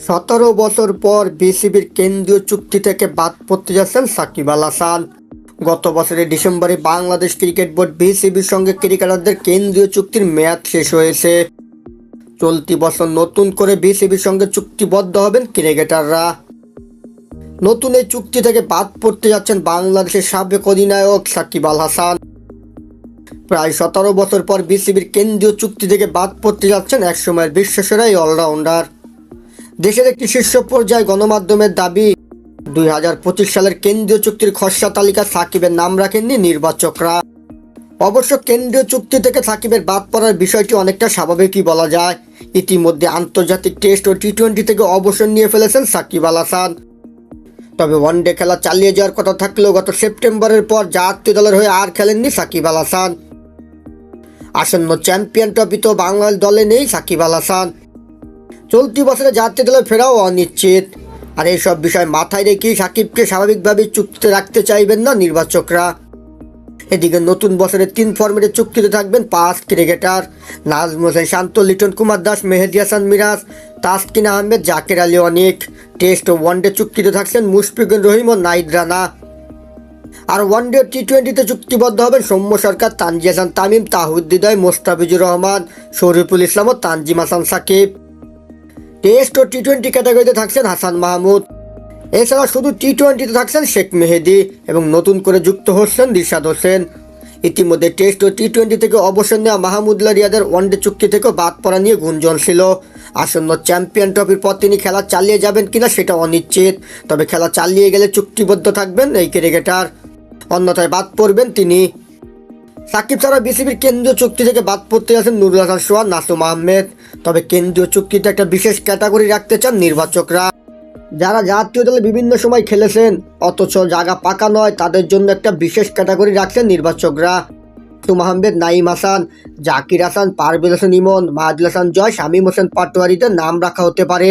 17 বছর পর বিসিবির কেন্দ্রীয় চুক্তি থেকে বাদ পড়তে যাচ্ছেন সাকিব আল হাসান। গত বছরের ডিসেম্বরে বাংলাদেশ ক্রিকেট বোর্ড বিসিবির সঙ্গে ক্রিকেটারদের কেন্দ্রীয় চুক্তির মেয়াদ শেষ হয়েছে। চলতি বছর নতুন করে বিসিবির সঙ্গে চুক্তিবদ্ধ হবেন ক্রিকেটাররা। নতুন এই চুক্তি থেকে বাদ পড়তে যাচ্ছেন বাংলাদেশের সাবেক অধিনায়ক সাকিব আল হাসান। প্রায় 17 বছর পর বিসিবির কেন্দ্রীয় চুক্তি থেকে বাদ পড়তে যাচ্ছেন একসময়ের বিশ্বসেরা এই অলরাউন্ডার। দেশের একটি শীর্ষ পর্যায়ে গণমাধ্যমের দাবি, 2025 সালের কেন্দ্রীয় চুক্তির খসড়া তালিকা সাকিবের নাম রাখেননি নির্বাচকরা। অবশ্য কেন্দ্রীয় চুক্তি থেকে সাকিবের বাদ পড়ার বিষয়টি অনেকটা স্বাভাবিকই বলা যায়। ইতিমধ্যে আন্তর্জাতিক টেস্ট ও টি-20 থেকে অবসর নিয়ে ফেলেছেন সাকিব আল হাসান। তবে ওয়ানডে খেলা চালিয়ে যাওয়ার কথা থাকলেও গত সেপ্টেম্বরের পর জাতীয় দলের হয়ে আর খেলেননি সাকিব আল হাসান। আসন্ন চ্যাম্পিয়ন ট্রফিতেও বাংলাদেশ দলে নেই সাকিব আল হাসান। চলতি বছরে জাতীয় দলে ফেরাও অনিশ্চিত। আর এইসব বিষয় মাথায় রেখেই সাকিবকে স্বাভাবিকভাবে চুক্তিতে রাখতে চাইবেন না নির্বাচকরা। এদিকে নতুন বছরের 3 ফরম্যাটে চুক্তিতে থাকবেন 5 ক্রিকেটার: নাজমুল হোসেন শান্ত, লিটন কুমার দাস, মেহেদী হাসান মিরাজ, তাসকিন আহমেদ, জাকের আলী অনিক। টেস্ট ও ওয়ানডে চুক্তিতে থাকছেন মুশফিকুর রহিম ও নাহিদ রানা। আর ওয়ানডে টি-20তে চুক্তিবদ্ধ হবেন সৌম্য সরকার, তানজিদ হাসান তামিম, তাহিদ হৃদয়, মোস্তাফিজুর রহমান, শরীফুল ইসলাম ও তানজিম হাসান সাকিব। টেস্ট ও টি-20 ক্যাটাগরিতে থাকছেন হাসান মাহমুদ। এছাড়া শুধু টি-20তে থাকছেন শেখ মেহেদী এবং নতুন করে যুক্ত হচ্ছেন রিশাদ হোসেন। ইতিমধ্যে টেস্ট ও টি-20 থেকে অবসর নেওয়া মাহমুদুল্লাহ রিয়াদের ওয়ানডে চুক্তি থেকেও বাদ পড়া নিয়ে গুঞ্জন ছিল। আসন্ন চ্যাম্পিয়ন ট্রফির পর তিনি খেলা চালিয়ে যাবেন কিনা সেটা অনিশ্চিত। তবে খেলা চালিয়ে গেলে চুক্তিবদ্ধ থাকবেন এই ক্রিকেটার, অন্যথায় বাদ পড়বেন তিনি। সাকিব ছাড়া বিসিবির কেন্দ্রীয় চুক্তি থেকে বাদ পড়তে আছেন নুরুল হাসান সোহান, নাসুম আহমেদ। তবে কেন্দ্রীয় চুক্তিতে একটা বিশেষ ক্যাটাগরি রাখতে চান নির্বাচকরা, যারা জাতীয় দলে বিভিন্ন সময় খেলেছেন অথচ জায়গা পাকা নয়, তাদের জন্য একটা বিশেষ ক্যাটাগরি রাখছেন নির্বাচকরা। নাসুম আহমেদ, নাঈম হাসান, জাকির হাসান, পারভেজ হোসেন ইমন, মাহাদুল হাসান জয়, শামীম হোসেন পাটোয়ারিদের নাম রাখা হতে পারে।